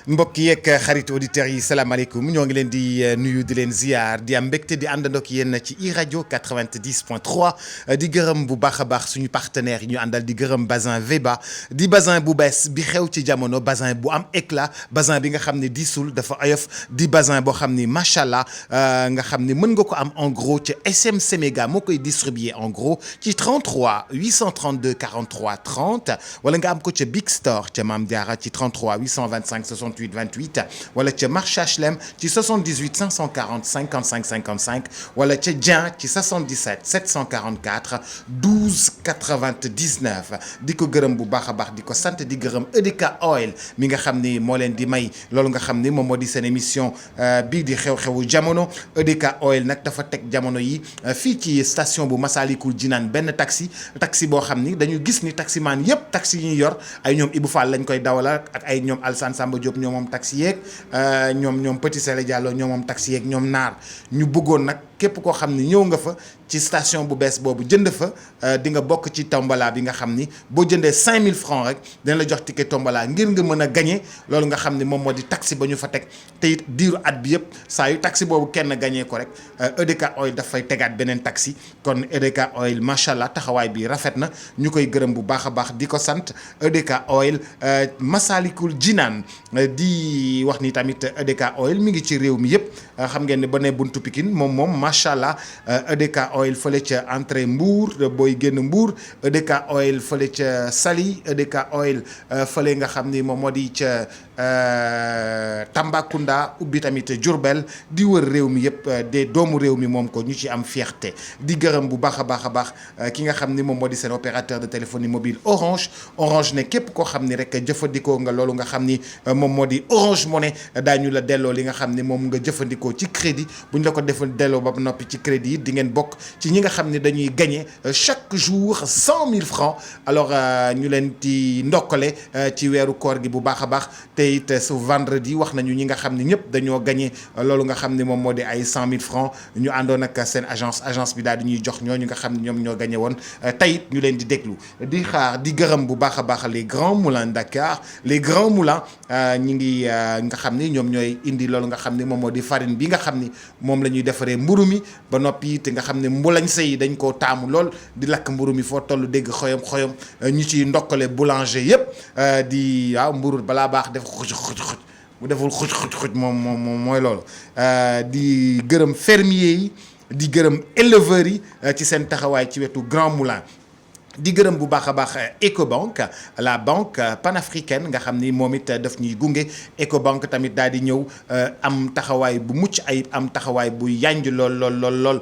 mbokk yeeg xarit auditeurs yi salaamaaleykum ñoo ngi leen di nuyu di leen ziar di am mbégte di àndandoo ak yéen ci iRadio 90.3 di gërëm bu baax a baax suñu partenaires yi ñu àndal di gërëm Bazin Veba di bazin bu bees bi xew ci jamono bazin bu am éclat bazin bi nga xam ne diisul dafa oyof di bazin boo xam ni macha allah nga xam ni mën nga ko am en gros ci SM Séméga moo koy distribuer en gros ci 33 832 43 30 wala nga am ko ca Big Store ca Mame Diarra ci 33 825 68 28 wala ca Marché HLM ci 78 540 55 55 wala ca Dieng ci 77 744 12 99 di ko gërëm bu baax a baax di ko sant di gërëm EDK Oil mi nga xam ni moo leen di may loolu nga xam ni moom moo di seen émission bii di xew-xewu jamono EDK Oil nag dafa teg jamono yi fii ci station bu Massalikul Jinaan benn taxi boo xam ni dañu gis ni taximaan yëpp taxi yi ñu yor ay ñoom Ibou Fall lañ koy dawala ak ay ñoom Alsane Samba Diop ñoom moom taxi yeeg ñoom Petit Sélé Diallo ñoom moom taxi yeeg ñoom naar ñu bëggoon nag képp koo xam ni ñëw nga fa ci station bu bees boobu jënd fa di nga bokk ci tombola bi nga xam ni boo jëndee 5000 francs rek dina la jox ticket tombola ngir nga mën a gagné loolu nga xam ni moom moo di taxi ba ñu fa teg te it diiru at bi yëpp saa yu taxi boobu kenn gagné ko rek EDK Oil dafay tegaat beneen taxi kon EDK Oil macha allah taxawaay bi rafet na ñu koy gërëm bu baax a baax di ko sant EDK Oil Massalikul Jinaan di wax ni tamit EDK Oil mi ngi ci réew mi yëpp xam ngeen ne ba ne buntu Pikine moom macha allah EDK Oil fële ca entrée Mbour booy génn Mbour EDK Oil fële ca Saly EDK Oil fële nga xam ni moom moo di ca Tambacounda ubbi tamit Diourbel di wër réew mi yëpp de doomu réew mi moom ko ñu ci am fierté di gërëm bu baax a baax a baax ki nga xam ni moom moo di seen opérateur de téléphonie mobile Orange ne képp koo xam ni rek jëfandikoo nga loolu nga xam ni moom moo di Orange Money daañu la delloo li nga xam ni moom nga jëfandikoo ci crédit bu ñu la ko defal delloo ba noppi ci crédit yi di ngeen bokk ci ñi nga xam ne dañuy gagner chaque jour 100 000 francs alors ñu leen di ndokkale ci weeru koor gi bu baax a baax te it su vendredi wax nañu ñi nga xam ne ñëpp dañoo gagner loolu nga xam ne moom moo di ay 100 000 francs ñu àndoon ak seen agence bi daal di ñuy jox ñooñu nga xam ne ñoom ñoo gagner woon tey it ñu leen di déglu di xaar di gërëm bu baax a baax les grands moulins de Dakar les grands moulins ñi ngi nga xam ni ñoom ñooy indi loolu nga xam ni moom moo di farine bi nga xam ni moom la ñuy defaree mburu mi ba noppi te nga xam ne mbulañ yi dañ koo taamu lool di lakk mburu mi foo toll dégg xoyom ñu ciy ndokkale boulanger yëpp di waaw mburu balaa baax def xuj bu deful xuj moom mooy loolu di gërëm fermier yi di gërëm éleveurs yi ci seen taxawaay ci wetu Grand Moulin di gërëm bu baax a baax Ecobank la banque panafricaine nga xam ni moom it daf ñuy gunge Ecobank tamit daal di ñëw am taxawaay bu mucc ayib am taxawaay bu yanj lool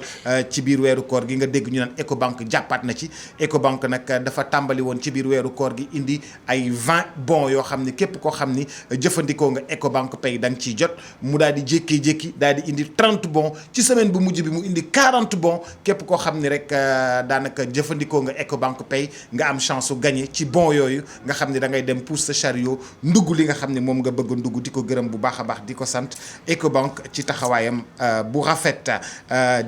ci biir weeru koor gi nga dégg ñu naan Ecobank jàppaat na ci Ecobank nag dafa tàmbali woon ci biir weeru koor gi indi ay 20 bons yoo xam ni képp koo xam ni jëfandikoo nga Ecobank Pay da nga ciy jot mu daal di jékki-jékki daal di indi 30 bons ci semaine bu mujj bi mu indi 40 bons képp koo xam ni rek daanaka jëfandikoo nga Ecobank Pay nga am chance su gagné ci bon yooyu nga xam ne da ngay dem pousse sa chariot ndugg li nga xam ne moom nga bëgg ndugg di ko gërëm bu baax a baax di ko sant Ecobank ci taxawaayam bu rafet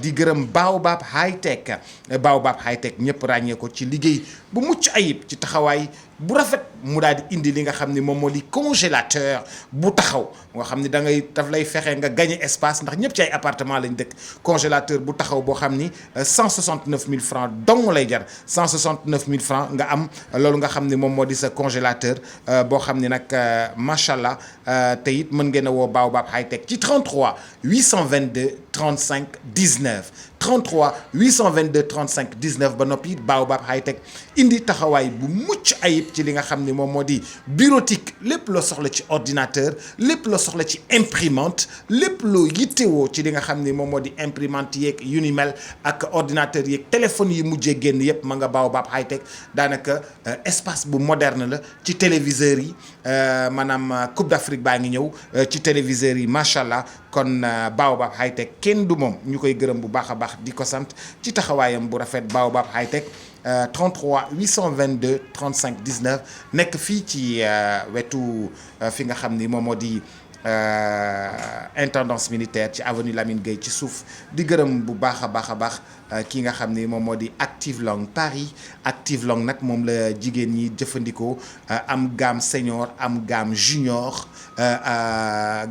di gërëm Baobab High Tech ñëpp ràññee ko ci liggéey bu mucc ayib ci taxawaay bu rafet mu daal di indi li nga xam ni moom moo di congélateur bu taxaw nga xam ni daf lay fexe nga gagné espace ndax ñëpp ci ay appartement lañ dëkk congélateur bu taxaw boo xam ni 169 000 francs dong lay jar 169 000 francs nga am loolu nga xam ni moom moo di sa congélateur boo xam ni nag macha allah te it mën ngeen a woo Baobab High Tech ci 33 822 35 19 33 822 35 19 ba noppi Baobab High Tech indi taxawaay bu mucc ayib ci li nga xam ni moom moo di bureautique lépp loo soxla ci ordinateur lépp loo soxla ci imprimante lépp loo yittewoo ci li nga xam ni moom moo di imprimante yeeg yu ni mel ak ordinateur yeeg téléphone yi mujjee génn yëpp ma nga Baobab High Tech daanaka espace bu moderne la ci téléviseurs yi maanaam Coupe d'Afrique baa ngi ñëw ci téléviseurs yi macha allah kon Baobab High Tech kenn du moom ñu koy gërëm bu baax a baax di ko sant ci taxawaayam bu rafet Baobab High Tech 33 822 35 19 nekk fii ci wetu fi nga xam ni moom moo di intendance militaire ci avenue Lamine Gueye ci suuf di gërëm bu baax a baax ki nga xam ni moom moo di Active Long Paris. Active Long nag moom la jigéen ñi jëfandikoo am gamme senior am gamme junior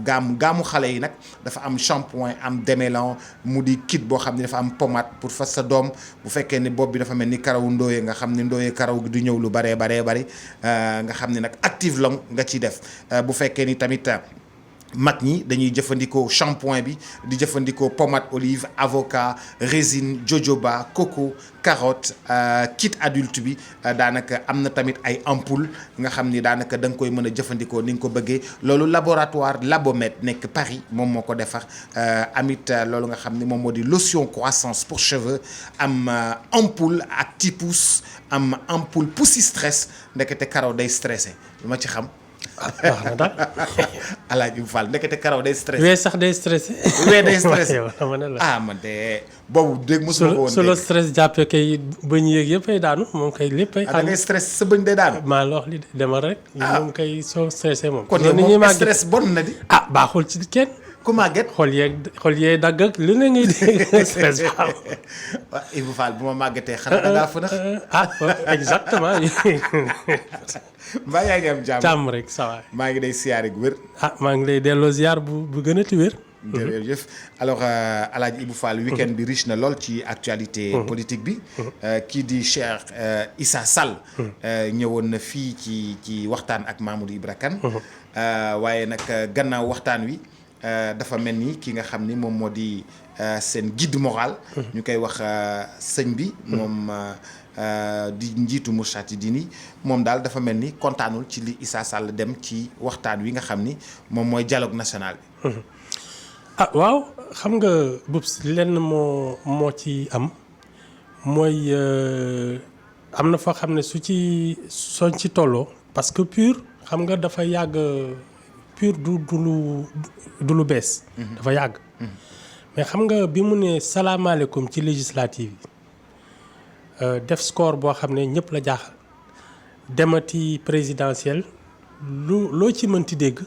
gaamu xale yi nag dafa am shampoing am démêlant mu di kit boo xam ne dafa am pommade pour fas sa doom bu fekkee ne bopp bi dafa mel ni karawu ndooye nga xam ne ndooye karaw gi du ñëw lu baree bari nga xam ne nag Active Long nga ciy def bu fekkee ni tamit mag ñi dañuy jëfandikoo shampoing bi di jëfandikoo pommade olive avocat résine jojoba coco carotte kit adulte bi daanaka am na tamit ay ampoule nga xam ni daanaka da nga koy mën a jëfandikoo ni nga ko bëggee loolu laboratoire Labomed nekk Paris moom moo ko defar amit loolu nga xam ni moom moo di lotion croissance pour cheveux am ampoule ak tipousse am ampoule poussi stress ndekete karaw day stressé lu ma ci xam baax na daal Alaaji Fall ndekete karaw day stressé. wee sax day stressé. wee day stressé ah man de boobu dégg mosuma ko woon su la stress jàppee kay bëñ yéeg yëpp ay daanu moom kay lépp ay. da ngay stress sa bëñ day daanu. maa la wax li demal rek. moom kay soo stressé moom. kon yow moom stress bon na di. baaxul ci kenn. ku màgget xol yeeg dagg ak lu ne ngay dégg stress baaxul. waaw Ibou Fall bu ma màggetee xanaa da ngaa fënax. exactement. mbaa yaa ngi am jàmm rek ça va. maa ngi day siyaare gu wér. maa ngi lay delloo ziar bu gën a ti wér. jërëjëf alors Alaaji Ibou Fall week-end bi riche na lool ci actualité politique bi. kii di Cheikh Issa Sall. ñëwoon na fii ci waxtaan ak Mamadou Ibra Kane. waaye nag gannaaw waxtaan wi dafa mel ni ki nga xam ni moom moo di seen guide moral. ñu koy wax sëñ bi moom. di njiitu Moustarchidine moom daal dafa mel ni kontaanul ci li Issa Sall dem ci waxtaan wi nga xam ni moom mooy dialogue national bi. waaw xam nga Boubs lenn moo ci am mooy am na foo xam ne sooñ ci tolloo parce que PUR xam nga dafa yàgg PUR du lu bees. dafa yàgg. mais xam nga bi mu ne salaamaaleykum ci législative yi. def score boo xam ne ñëpp la jaaxal demati présidentielle loo ci mënti dégg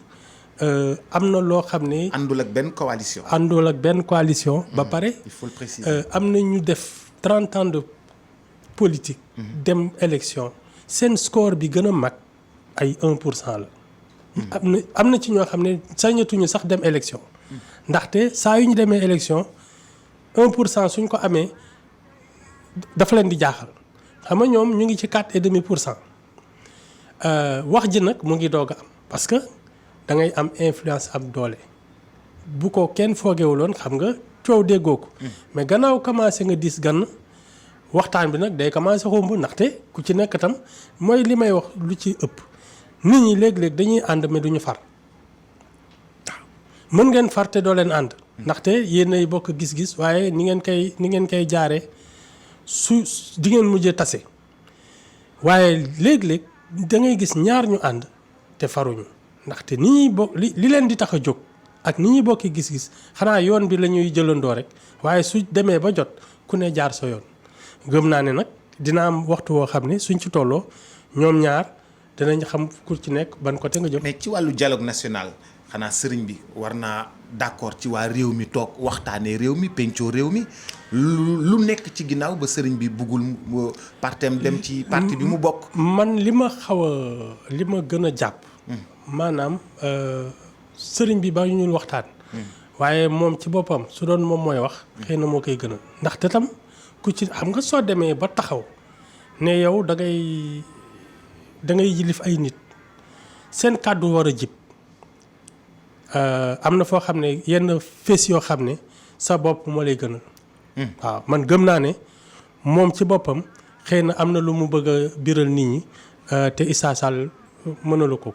am na loo xam ne. àndul ak benn coalition. ba pare. il faut le préciser. am na ñu def 30 ans de politique. dem élection seen score bi gën a mag ay 1% la. am na ci ñoo xam ne sañatuñu sax dem élection. ndaxte saa yu ñu demee élection 1% suñ ko amee. dafa leen di jaaxal xam nga ñoom ñu ngi ci 4,5%. wax ji nag mu ngi doog a am parce que da ngay am influence am doole bu ko kenn foogewuloon xam nga coow déggoo ko. mais gannaaw commencé nga dis gann waxtaan bi nag day commencé xumb ndaxte ku ci nekk tam mooy li may wax lu ci ëpp nit ñi léeg-léeg dañuy ànd mais duñu far waaw mën ngeen far te doo leen ànd. ndaxte yéenay bokk gis-gis waaye ni ngeen koy jaaree. di ngeen mujjee tase waaye léeg-léeg da ngay gis ñaar ñu ànd te faruñu ndaxte ni ñuy bokk li leen di tax a jóg ak ni ñuy bokki gis-gis xanaa yoon bi la ñuy jëlandoo rek waaye su demee ba jot ku ne jaar sa yoon gëm naa ne nag dina am waxtu woo xam ne suñ ci tolloo ñoom ñaar dinañ xam ku ci nekk ban côté nga jëm. mais ci wàllu dialogue national xanaa sëriñ bi war naa d'accord ci waa réew mi toog waxtaanee réew mi pencoo réew mi lu nekk ci ginnaaw ba sëriñ bi buggul partem dem ci parti bi mu bokk. man li ma gën a jàpp. maanaam sëriñ bi ba ñu waxtaan. waaye moom ci boppam su doon moom mooy wax. xëy na moo koy gënal ndaxte tam ku ci xam nga soo demee ba taxaw ne yow da ngay yilif ay nit seen kàddu war a jib. am na foo xam ne yenn fés yoo xam ne sa bopp moo lay gënal. waaw man gëm naa ne moom ci boppam xëy na am na lu mu bëgg a biral nit ñi te Issa Sall mënalu ko.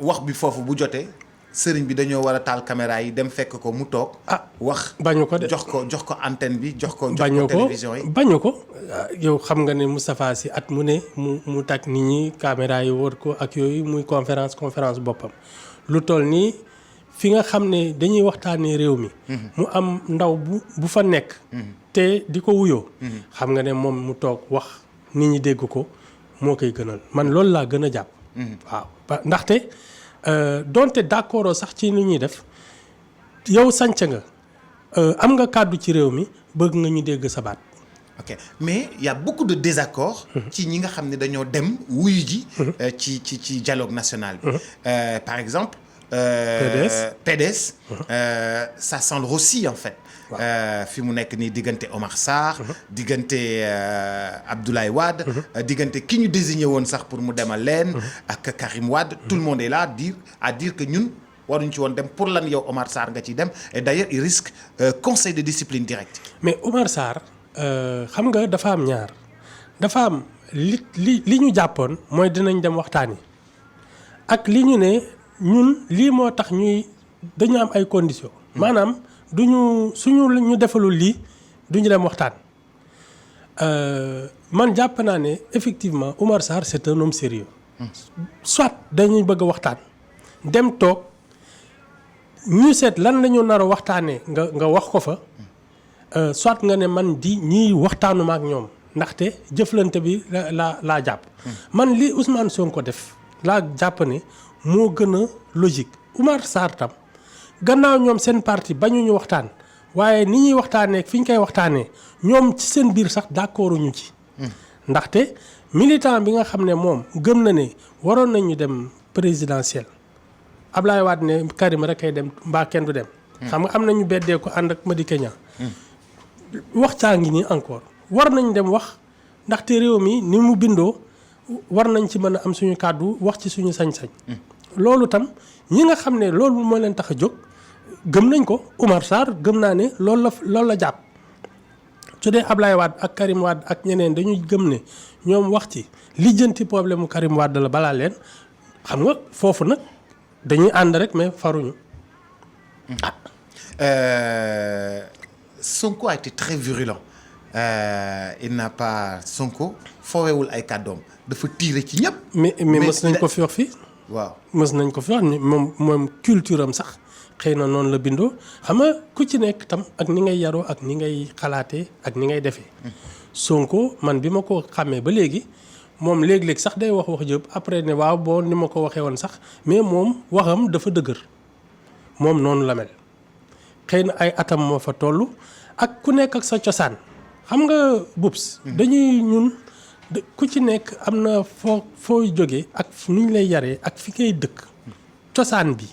wax bi foofu bu jotee sëriñ bi dañoo war a taal caméra yi dem fekk ko mu toog. wax bañu ko de jox ko antenne bi jox ko télévision yi bañu ko yow xam nga ne Moustapha Sy at mu ne mu tag nit ñi caméra yi wër ko ak yooyu muy conférence boppam. lu toll nii fi nga xam ne dañuy waxtaanee réew mi. mu am ndaw bu fa nekk. te di ko wuyoo. xam nga ne moom mu toog wax nit ñi dégg ko moo koy gënal man loolu laa gën a jàpp. waaw ndaxte donte d'accord sax ci li ñuy def yow sànc nga am nga kàddu ci réew mi bëgg nga ñu dégg sa baat. ok mais il y a beaucoup de désaccords ci ñi nga xam ne dañoo dem wuyu ji ci dialogue national bi par exemple PDS ça sent le roussi en fait fi mu nekk nii diggante Omar Sarr diggante Abdoulaye Wade diggante ki ñu désigné woon sax pour mu demal leen ak Karim Wade tout le monde est là à dire que ñun waruñ ci woon dem pour lan yow Omar Sarr nga ciy dem et d'ailleurs il risque conseil de discipline direct. mais Omar Sarr xam nga dafa am ñaar dafa am li ñu jàppoon mooy dinañ dem waxtaani ak li ñu ne ñun lii moo tax dañu am ay conditions. maanaam suñu ñu defalul lii duñu dem waxtaan. man jàpp naa ne effectivement Omar Sarr c'est un homme sérieux soit dañuy bëgg a waxtaan dem toog ñu seet lan la ñu nar a waxtaanee nga wax ko fa. soit nga ne man ñii waxtaanuma ak ñoom ndaxte jëflante bi laa jàpp. man li Ousmane Sonko def laa jàpp ne moo gën a logique. Oumar Sarr tam gannaaw ñoom seen parti bañuñu waxtaan waaye ni ñuy waxtaanee fi ñu koy waxtaanee ñoom ci seen biir sax d'accorduñu ci. ndaxte militant bi nga xam ne moom gëm na ne waroon nañu dem présidentiel Ablaye Wade ne Karim rek kay dem mbaa kenn du dem. xam nga am nañu beddee ko ànd ak Madické Niang wax caa ngi nii encore war nañ dem wax ndaxte réew mi ni mu bindoo war nañ ci mën a am suñu kàddu wax ci suñu sañ-sañ. loolu tam ñi nga xam ne loolu moo leen tax a jóg gëm nañ ko. Oumar Sarr gëm naa ne loolu la jàpp su dee Ablaye Wade ak Karim Wade ak ñeneen dañuy gëm ne ñoom wax ci lijjanti problème mu Karim Wade la balaa leen xam nga foofu nag dañuy ànd rek mais faruñu. Sonko a été très virulent il n'a pas Sonko foowewul ay kàddoom dafa tiire ci ñëpp. mais mës nañ ko fi wax fii. waaw mës nañ ko fi wax moom culture am sax xëy na noonu la bindoo xam nga ku ci nekk tam ak ni ngay yaroo ak ni ngay xalaatee ak ni ngay defee. Sonko man bi ma ko xàmmee ba léegi moom léeg-léeg sax day wax jëpp après ne waaw boo ni ma ko waxee woon sax mais moom waxam dafa dëgër moom noonu la mel. xëy na ay atam moo fa toll ak ku nekk ak sa cosaan xam nga bubs dañuy ñun ku ci nekk am na fooy jógee ak nu ñu lay yaree ak fi ngay dëkk cosaan bi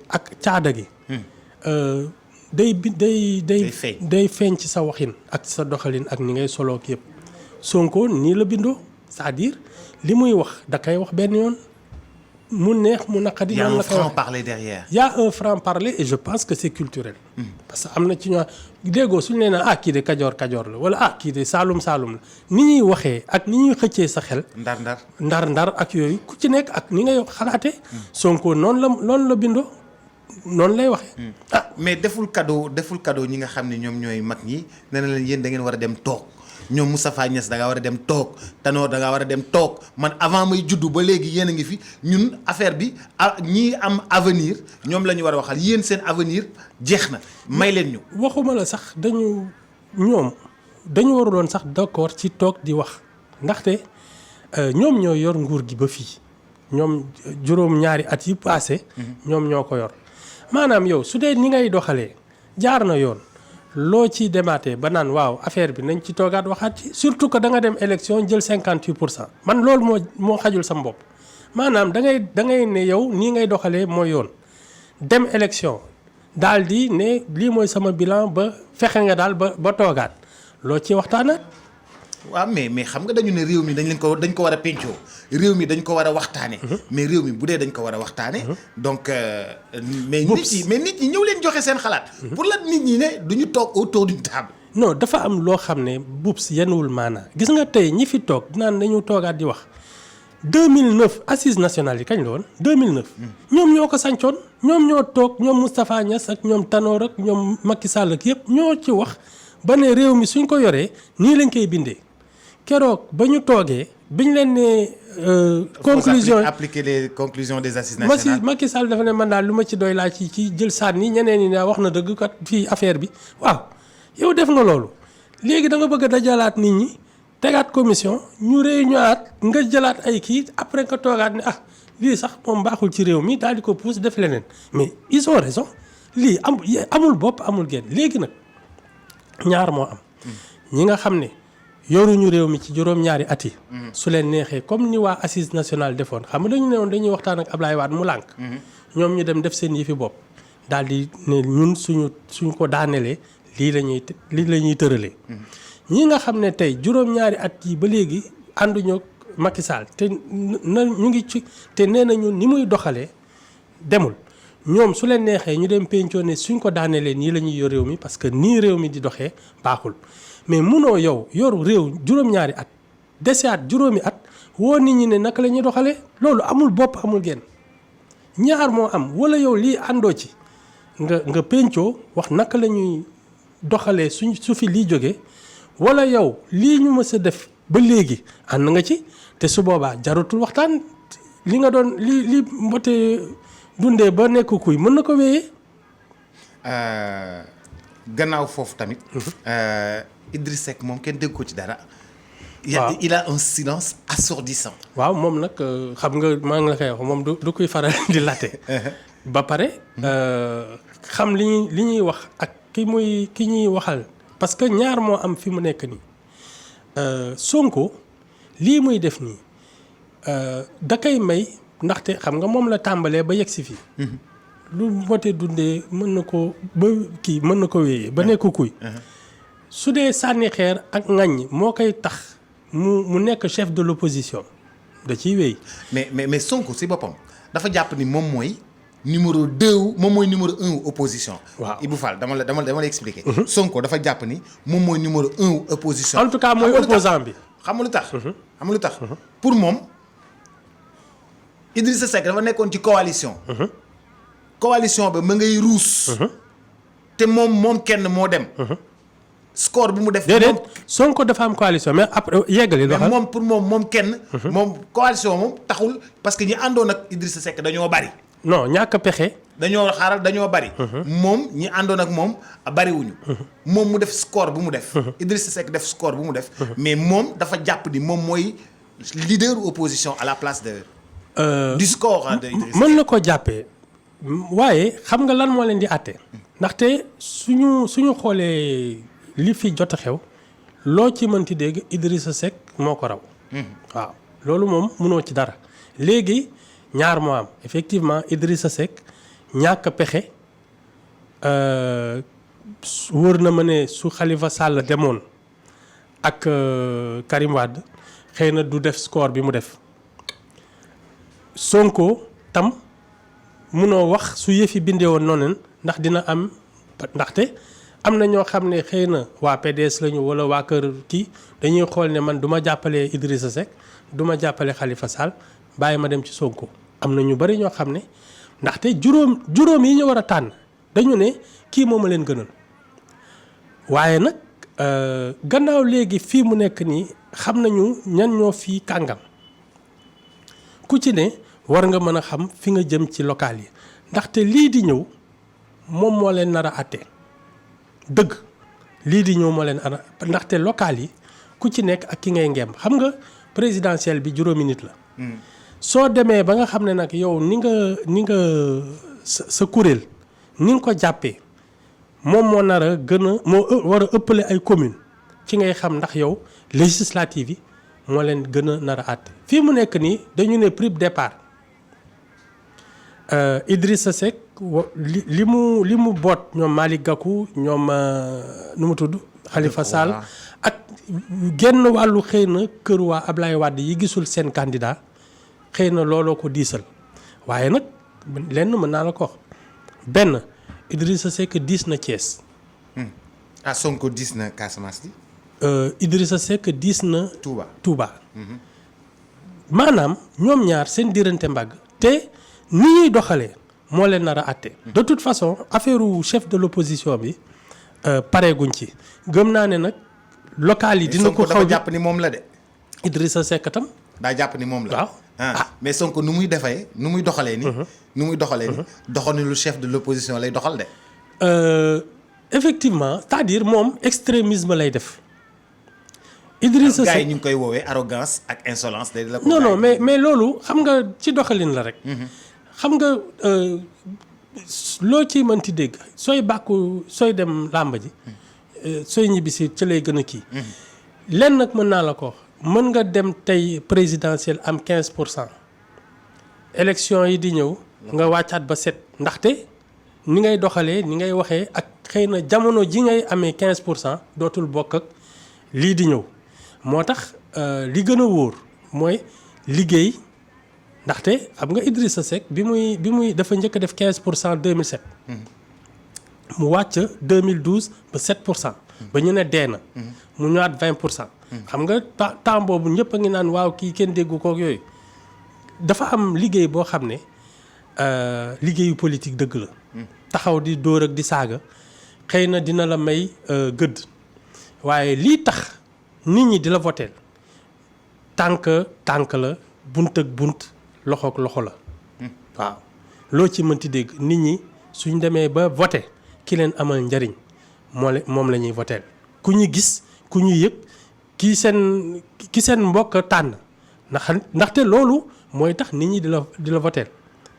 ak caada gi day feeñ ci sa waxin ak sa doxalin ak ni ngay soloo ak yëpp. Sonko nii la bindoo c'est-à-dire li muy wax da koy wax benn yoon mu neex mu naqadi. Il y a un franc-parler derrière. Il y a un franc-parler et je pense que c'est culturel. parce que am na ci ñoo déggoo suñu nee na kii de kajoor la wala kii de saalum la ni ñuy waxee ak ni ñuy xëccee sa xel. ndar ak yooyu ku ci nekk ak ni ngay xalaatee. Sonko noonu la bindoo noonu lay waxee. mais deful cadeau ñi nga xam ne ñoom ñooy mag ñi nee na leen yéen da ngeen war a dem toog. ñoom Moustapha Niasse da ngaa war a dem toog Tanor da ngaa war a dem toog man avant may juddu ba léegi yéen a ngi fi ñun affaire bi ñii am avenir ñoom la ñu war a waxal yéen seen avenir jeex na may leen ñu. waxuma la sax dañu waruloon sax d'accord ci toog di wax ndaxte ñoom ñoo yor nguur gi ba fii ñoom juróom-ñaari at yi passé ñoom ñoo ko yor maanaam yow su dee ni ngay doxalee jaar na yoon. loo ci demaatee ba naan waaw affaire bi nañ ci toogaat waxaat ci surtout que da nga dem élection jël 58% man loolu moo xajul sam bopp maanaam da ngay ne yow nii ngay doxalee mooy yoon dem élection daal di ne lii mooy sama bilan ba fexe nga daal ba toogaat loo ci waxtaanaat. waaw mais xam nga dañu ne réew mi dañ ko war a pencoo réew mi dañ ko war a waxtaane mais réew mi bu dee dañ ko war a waxtaane donc mais nit ñi ñëw leen joxe seen xalaat pour la nit ñi ne duñu toog autour d'une table. non dafa am loo xam ne bubs yenuwul maanaa gis nga tey ñi fi toog naan dañu toogaat di wax 2009 assises nationales yi kañ la woon 2009 ñoom ñoo ko sancoon ñoom ñoo toog ñoom Moustapha Niasse ak ñoom Tanor ak ñoom Macky Sall ak yëpp ñoo ci wax ba ne réew mi suñ ko yoree nii lañ koy bindee keroog ba ñu toogee biñ leen ne conclusion appliquer les conclusions des assises nationales. Macky Sall dafa ne man daal lu ma ci doy laa ci jël sànni ñeneen ñi ne wax na dëgg kat fii affaire bi waaw yow def nga loolu léegi da nga bëgg a dajalaat nit ñi tegaat commission ñu réunion nga jëlaat ay kii après nga toogaat ne lii sax moom baaxul ci réew mi daal di ko pousse def leneen mais ils ont raison lii amul bopp amul genn léegi nag ñaar moo am. ñi nga xam ne yoruñu réew mi ci juróom-ñaari at yi. su leen neexee comme ni waa assise nationale defoon xam nga dañu ne woon dañuy waxtaan ak Ablaye Wade mu lànk. ñoom ñu dem def seen yëfi bopp daal di ne ñun suñu ko daanelee lii la ñuy tëralee. ñi nga xam ne tey juróom-ñaari at yi ba léegi ànduñu Macky Sall te ñu ngi ci te nee nañu ni muy doxalee demul ñoom su leen neexee ñu dem pencoo ne suñ ko daanelee nii la ñuy yor réew mi parce que nii réew mi di doxee baaxul mais munoo yow yoru réew juróom-ñaari at dese at juróomi at woo nit ñi ne naka la ñuy doxalee loolu amul bopp amul genn ñaar moo am wala yow lii àndoo ci nga pencoo wax naka la ñuy doxalee su fi lii jógee wala yow lii ñu mës a def ba léegi ànd nga ci te su boobaa jarutul waxtaan li nga doon li mbote dundee ba nekk kuy mën na ko wéyee. gannaaw foofu tamit. Idriss Seck moom kenn dégg ko ci dara. waaw il a un silence assourdissant. waaw moom nag xam nga maa ngi la koy wax moom du kuy faral di latte. ba pare xam li ñuy wax ak ki ñuy waxal. parce que ñaar moo am fi mu nekk nii Sonko lii muy def nii da koy may ndaxte xam nga moom la tàmbalee ba yegg si fii. lu mbote dundee mën na ko ba kii mën na ko wéyee ba nekk kuy. su dee sànni xeer ak ŋaññi moo koy tax mu nekk chef de l'opposition da ciy wéy. mais Sonko si boppam dafa jàpp ni moom mooy numéro 2 moom mooy numéro 1 opposition. waaw Ibou Fall dama la expliquer. Sonko dafa jàpp ni moom mooy numéro 1 opposition. en tout cas mooy opposant bi. xam nga lu tax. pour moom Idrissa Seck dafa nekkoon ci coalition. coalition ba ma ngay ruus. te moom kenn moo dem. score bi mu def. déedéet Sonko dafa am coalition mais après yeggali. mais moom pour moom kenn. moom coalition moom taxul parce que ñi àndoon ak Idrissa Seck dañoo bari. non ñàkk pexe. dañoo bari. moom ñi àndoon ak moom bariwuñu. moom mu def score bu mu def. Idrissa Seck def score bu mu def. mais moom dafa jàpp ni moom mooy leader opposition à la place du score de Idrissa Seck. mën na ko jàppee waaye xam nga lan moo leen di àtte. ndaxte suñu xoolee li fi jot a xew loo ci mënti dégg Idrissa Seck moo ko raw. waaw loolu moom mënoo ci dara léegi. ñaar moo am effectivement Idrissa Seck ñàkk pexe wóor na ma ne su Khalifa Sall demoon ak Karim Wade xëy na du def score bi mu def Sonko tam munoo wax su yëfi bindee woon noonu ndax dina am ndaxte am na ñoo xam ne xëy na waa PDS lañu wala waa kër kii dañuy xool ne man du ma jàppale Idrissa Seck du ma jàppale Khalifa Sall bàyyi ma dem ci Sonko. am na ñu bari ñoo xam ne ndaxte juróom yi ñu war a tànn dañu ne kii moom a leen gënal waaye nag gannaaw léegi fii mu nekk nii xam nañu ñan ñoo fii kàngam ku ci ne war nga mën a xam fi nga jëm ci local yi ndaxte lii di ñëw moom moo leen nar a àtte dëgg lii di ñëw moo leen nar a ndaxte local yi ku ci nekk ak ki ngay ngemb xam nga présidentielle bi juróomi nit la. soo demee ba nga xam ne nag yow ni nga sa kuréel ni nga ko jàppee moom moo nar a gën a moo war a ëppale ay commune ci ngay xam ndax yow législative yi moo leen gën a nar a àtte fii mu nekk nii dañu ne prix départ Idrissa Seck li mu boot ñoom Malick Gakou ñoom nu mu tudd Khalifa Sall ak genn wàllu xëy na kër waa Ablaye Wade yi gisul seen candidat xëy na looloo ko diisal waaye nag lenn mën naa la ko wax benn Idrissa Seck diis na Thiès. Sonko diis na Casamance di. Idrissa Seck diis na. Touba. maanaam ñoom ñaar seen diggante mbagg te ni ñuy doxalee moo leen nar a àtte. de toute façon affaire chef de l'opposition bi pareeguñ ci gëm naa ne nag local yi. dina ko xaw jàpp ni moom la de. Idrissa Seck tam. daa jàpp ni moom la. waaw mais Sonko nu muy doxalee ni. doxalinu lu chef de l'opposition lay doxal de. effectivement c'est-à-dire moom extrémisme lay def Idrissa gars yi Seck ñu ngi koy woowee arrogance ak insolence. day la ko non gars yi mais loolu xam nga ci doxalin la rek. xam nga loo ciy mënti dégg sooy bàkku sooy dem làmb ji. sooy ñibbisi ci lay gën a kii. lenn nag mën naa la ko wax mën nga dem tey présidentielle am 15%. élection yi di ñëw nga wàccaat ba 7 ndaxte ni ngay doxalee ni ngay waxee ak xëy na jamono ji ngay amee 15% dootul bokk ak lii di ñëw moo tax li gën a wóor mooy liggéey ndaxte xam nga Idrissa Seck bi muy dafa njëkk a def 15% 2007. mu wàcc 2012 ba 7%. ba ñu ne dee na. mu ñëwaat 20%. xam nga temps boobu ñëpp a ngi naan waaw kii kenn déggu kook yooyu. dafa am liggéey boo xam ne liggéeyu politique dëgg la. taxaw di dóor ak di saaga xëy na dina la may gëdd waaye lii tax nit ñi di la voteel tànk la bunt ak bunt loxo ak loxo la. waaw loo ci mënti dégg nit ñi suñ demee ba voté ki leen amal njariñ moom la ñuy voteel ku ñu gis ku ñu yëg ki seen mbokk tànn ndaxte loolu. mooy tax nit ñi di la voteel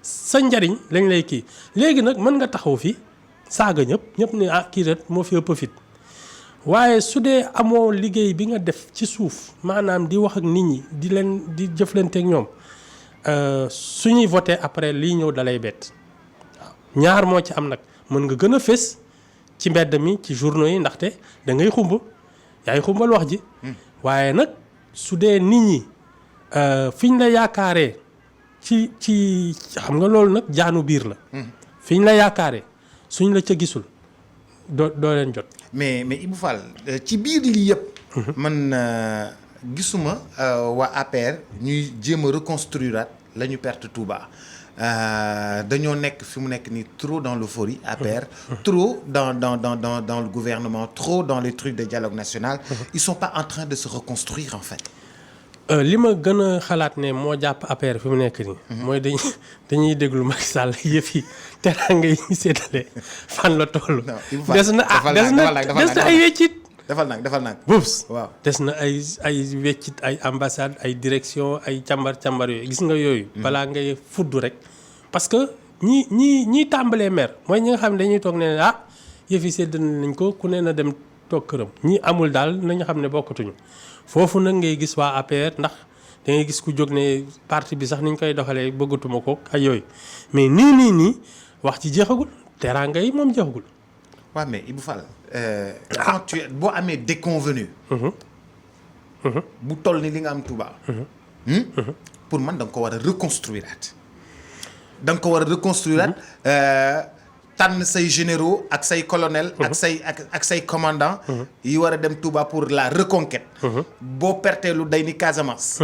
sa njariñ lañ lay kii léegi nag mën nga taxaw fi saaga ñëpp ne kii ret moo fi ëpp fit waaye su dee amoo liggéey bi nga def ci suuf maanaam di wax ak nit ñi di jëflante ak ñoom suñuy voté après lii ñëw dalay bett waaw ñaar moo ci am nag mën nga gën a fés ci mbedd mi ci journaux yi ndaxte da ngay yaay xumbal wax ji waaye nag su dee nit ñi fiñ la yaakaaree ci xam nga loolu nag jaanu biir la. fiñ la yaakaaree suñ la ca gisul doo leen jot. mais Ibou Fall ci biir lii yëpp. man gisuma waa APR ñuy jéem a reconstruire la ñu perte Touba dañoo nekk fi mu nekk nii trop dans l'euphorie APR. trop dans le gouvernement trop dans les trucs de dialogue national. Ils sont pas en train de se reconstruire en fait. li ma gën a xalaat ne moo jàpp APR fi mu nekk nii. mooy dañuy déglu Macky Sall yëf yi teraanga yi ñu séddale fan la toll. des na ay weccit. defal nag. boobu waaw des na ay weccit ay ambassade ay direction ay càmbar yooyu gis nga yooyu. balaa ngay fudd rek. parce que ñi tàmbalee mer mooy ñi nga xam ne dañuy toog ne yëf yi séddale nañ ko ku ne na dem toog këram. ñi amul daal nañu xam ne bokkatuñu. foofu nag ngay gis waa APR ndax da ngay gis ku jóg ne parti bi sax ni ñu koy doxalee bëggatuma ko ay yooyu mais nii wax ci jeexagul teraanga yi moom jeexagul. waaw mais Ibou Fall. quand boo amee déconvenu. bu toll ni li nga am Touba. pour man da nga ko war a reconstruire tànn say généraux ak say colonel ak say commandant yi war a dem Touba pour la reconquête. boo pertee lu day ni Casamance.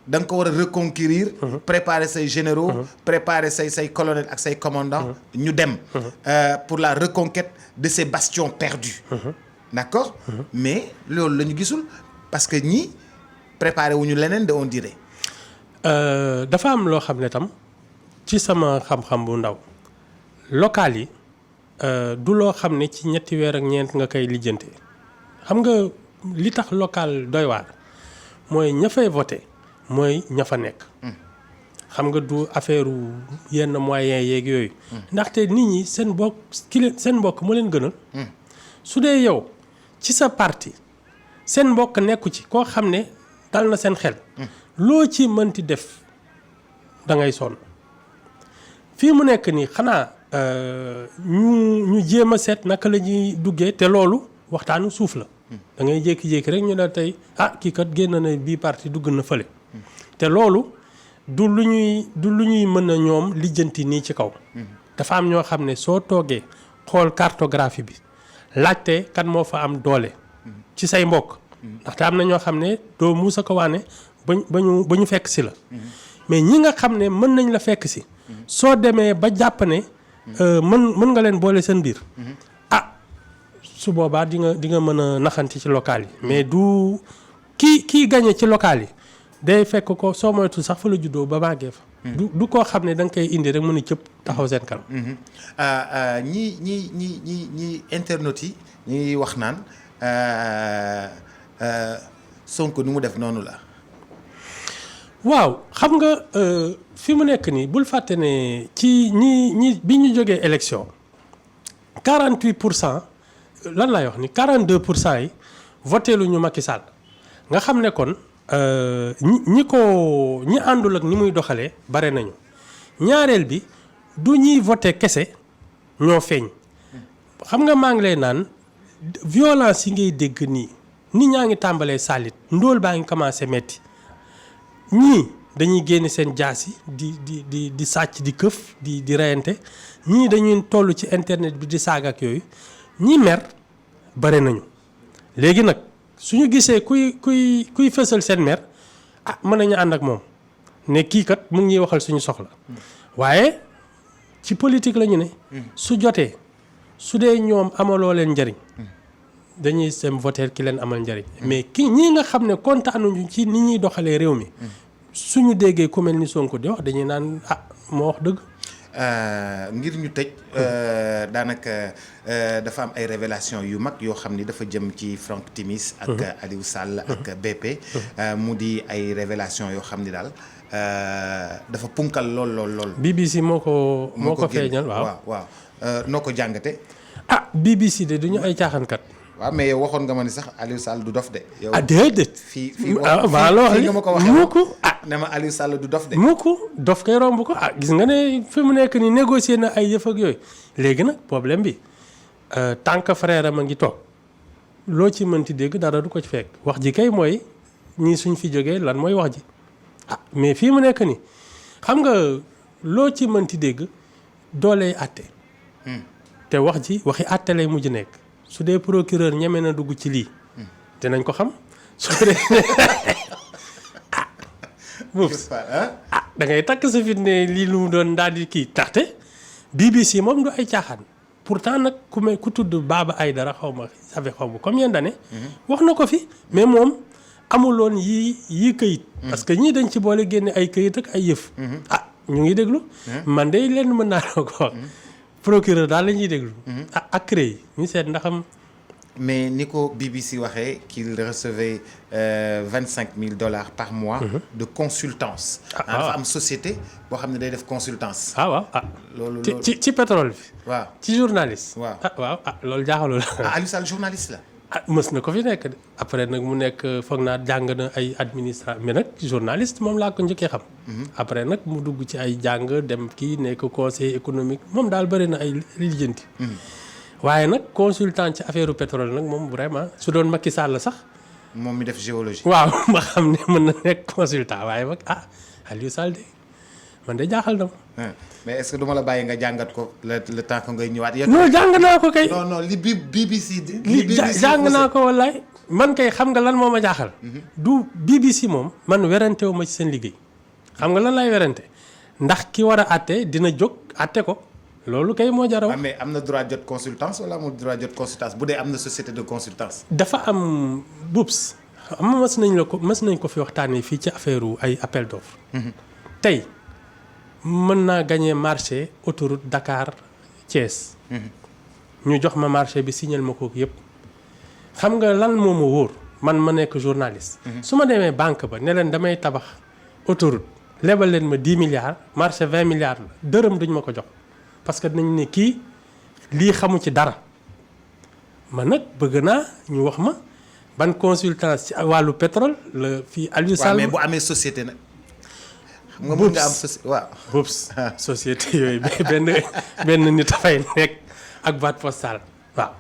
da nga ko war a reconquérir. préparer say généraux. préparer say colonel ak say commandant ñu dem. pour la reconquête de ces bastions perdus. d'accord mais loolu la ñu gisul parce que ñii préparer wuñu leneen de on dirait. dafa am loo xam ne tam ci sama xam-xam bu ndaw local yi du loo xam ne ci ñetti weer ak ñeent nga koy lijjante xam nga li tax local doy waar mooy ña fay voté mooy ña fa nekk. xam nga du affaire yenn moyens yeeg yooyu. ndaxte nit ñi seen mbokk moo leen gënal. su dee yow ci sa parti seen mbokk nekku ci koo xam ne dal na seen xel. loo ci mënti def da ngay sonn fii mu nekk nii xanaa ñu jéem a seet naka la ñuy duggee te loolu waxtaanu suuf la. da ngay jékki-jékki rek ñu ne tey kii kat génn na bii parti dugg na fële. te loolu du lu ñuy mën a ñoom lijjanti nii ci kaw. dafa am ñoo xam ne soo toogee xool cartographie bi laajte kan moo fa am doole. ci say mbokk. ndaxte am na ñoo xam ne doo muusa ko waane ba ñu fekk si la. mais ñi nga xam ne mën nañ la fekk si. soo demee ba jàpp ne mën nga leen boole seen biir. su boobaa di nga mën a naxanti ci local yi. mais du kii gagné ci local yi day fekk ko soo moytu sax fa la juddoo ba màggee fa. du koo xam ne da nga koy indi rek mën a cëpp taxaw seen kanam. ñi internautes yi ñuy wax naan Sonko ni mu def noonu la. waaw xam nga fi mu nekk nii bul fàtte ne ci ñi bi ñu jógee élection 48% lan laay wax ni 42% yi voté lu ñu Macky Sall nga xam ne kon ñi àndul ak ni muy doxalee bare nañu. ñaareel bi du ñuy voté kese ñoo feeñ xam nga maa ngi lay naan violence yi ngay dégg nii nit ñaa ngi tàmbalee sàllit ndóol baa ngi commencé metti ñii dañuy génne seen jaas yi di sàcc di këf di reyante ñii dañuy toll ci internet bi di saaga ak yooyu ñii mer bare nañu. léegi nag suñu gisee kuy fësal seen mer mën nañu ànd ak moom ne kii kat mu ngi ñuy waxal suñu soxla waaye ci politique la ñu ne. su jotee su dee ñoom amaloo leen njariñ dañuy sem voter ki leen amal njariñ mais ñii nga xam ne kontaanuñu ci ni ñuy doxalee réew mi suñu déggee ku mel ni Sonko di wax dañuy naan moo wax dëgg. ngir ñu tëj daanaka dafa am ay révélation yu mag yoo xam ni dafa jëm ci Franck Timis ak Aliou Sall ak BP mu di ay révélation yoo xam ni daal dafa punkal lool. BBC moo ko feeñal waaw noo ko jàngate BBC de duñu ay caaxaankat. waaw mais yow waxoon nga ma ni sax Aliou Sall du dof de. yow déedéet. fii nga ma ko waxee mu ko ne ma Aliou Sall du dof de. mu ko dof kay romb ko gis nga ne fi mu nekk ni négocier na ay yëf ak yooyu léegi nag problème bi tant que frère am a ngi toog loo ci mënti dégg dara du ko ci fekk wax ji kay mooy ñii suñ fi jógee lan mooy wax ji mais fii mu nekk ni xam nga loo ci mënti dégg doolee àtte te wax ji waxi àtte lay mujj nekk su dee procureur ñeme na dugg ci lii dinañ ko xam su dee da ngay takk sa fit ne lii lu mu doon daal di kii taxte BBC moom du ay caaxaan pourtant nag ku tudd Baba Aïdara xaw ma combien d'années wax na ko fi mais moom amuloon yii këyit parce que ñii dañ ci boole génne ay këyit ak ay yëf ñu ngi déglu man de leen mën naa la ko wax procureur daal la ñuy déglu ak CREI ñu seet ndaxam. mais ni ko BBC waxee qu'il recevait $25,000 par mois de consultance. dafa am société boo xam ne day def consultance. waaw loolu ci pétrole bi. waaw ci journaliste. waaw waaw loolu jaaxalul. Aliou Sall journaliste la. mës na ko fi nekk de après nag mu nekk foog naa jàng na ay administration mais nag journaliste moom laa ko njëkkee xam. après nag mu dugg ci ay jàng dem kii nekk conseil économique moom daal bëri na ay lijjanti. waaye nag consultant ci affaire pétrole nag moom vraiment su doon Macky Sall la sax. moom mi def géologie. waaw ma xam ne mën na nekk consultant waaye nag Aliou Sall de man de jaaxal na ma. mais est-ce que duma la bàyyi nga jàngat ko le temps que ngay ñëwaat. non jàng naa ko kay. non li BBC. jàng naa ko wallaay man kay xam nga lan moo ma jaaxal. du BBC moom man werante wu ma ci seen liggéey. xam nga lan lay werante ndax ki war a àtte dina jóg àtte ko loolu kay moo jar a wax. mais am na droit jot consultance wala amul droit jot consultance bu dee am na société de consultance. dafa am bubs am mës nañ ko fi waxtaanee fii ci affaire ay appel d'offre. tey. mën naa gagner marché autoroute Dakar Thiès. ñu jox ma marché bi signal ma ko yëpp. xam nga lan moo ma wóor man ma nekk journaliste. su ma demee banque ba ne leen damay tabax autoroute lebal leen ma 10 milliards marché 20 milliards la dërëm duñ ma ko jox parce que dinañ ne kii lii xamu ci dara man nag bëgg naa ñu wax ma ban consultance ci wàllu pétrole la fii Aliou Sall. mais bu amee société nag. xam nga mën nga am société waaw. boops société yooyu benn nit dafay nekk ak boîte postale waaw.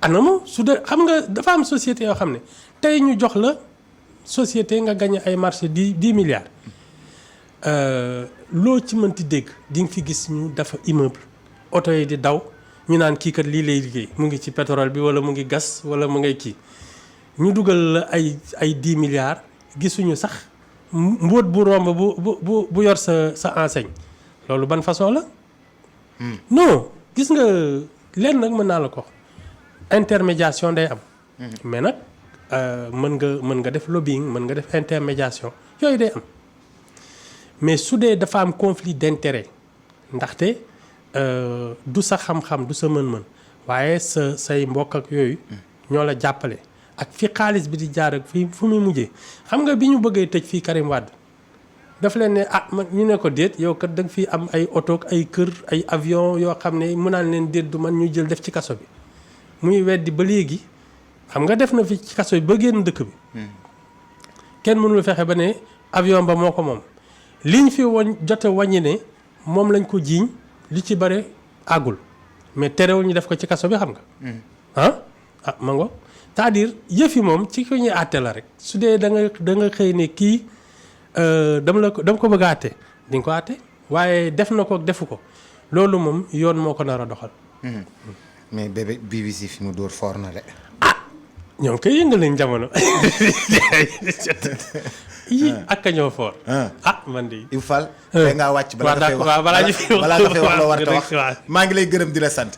anamu su dee xam nga dafa am société yoo xam ne tey ñu jox la société nga gagné ay marché 10 milliards loo ci mënti dégg di nga fi gis ñu dafa immeuble oto yi di daw ñu naan kii kat lii lay liggéey mu ngi ci pétrole bi wala mu ngi gas wala mu ngay kii ñu dugal la ay 10 milliards gisuñu sax. mbóot bu romb bu yor sa enseigne loolu ban façon la. non gis nga leen nag mën naa la ko intermédiation day am. mais nag mën nga def lobbying mën nga def intermédiation yooyu day am mais su dee dafa am conflit d'intérêt ndaxte du sa xam-xam du sa mën-mën waaye say mbokk ak yooyu ñoo la jàppale ak fi xaalis bi di jaar ak fii fu muy mujjee xam nga bi ñu bëggee tëj fii Karim Wade daf leen ne man ñu ne ko déet yow kat da nga fii am ay oto ay kër ay avion yoo xam ne mu naan leen déet du man ñu jël def ci kaso bi muy weddi ba léegi xam nga def na fi ci kaso bi ba génn dëkk bi kenn mënul fexe ba ne avion ba moo ko moom liñ fi jote wàññi ne moom lañ ko jiiñ li ci bare àggul mais terewul ñu def ko ci kaso bi xam nga ma ngo c'est-à-dire yëf yi moom ci ko ñuy àtte la rek su dee da nga xëy ne kii dama ko bëgg a àtte di nga ko àtte waaye def na ko defu ko loolu moom yoon moo ko nar a doxal. mais bébé BBC fi mu dóor fort na de. ñoom koy yëngal nañ jamono yii ak a ñoo fort. man de. Ibou Fall. da ngaa wàcc balaa nga fay wax loo war a wax maa ngi lay gërëm di la sant.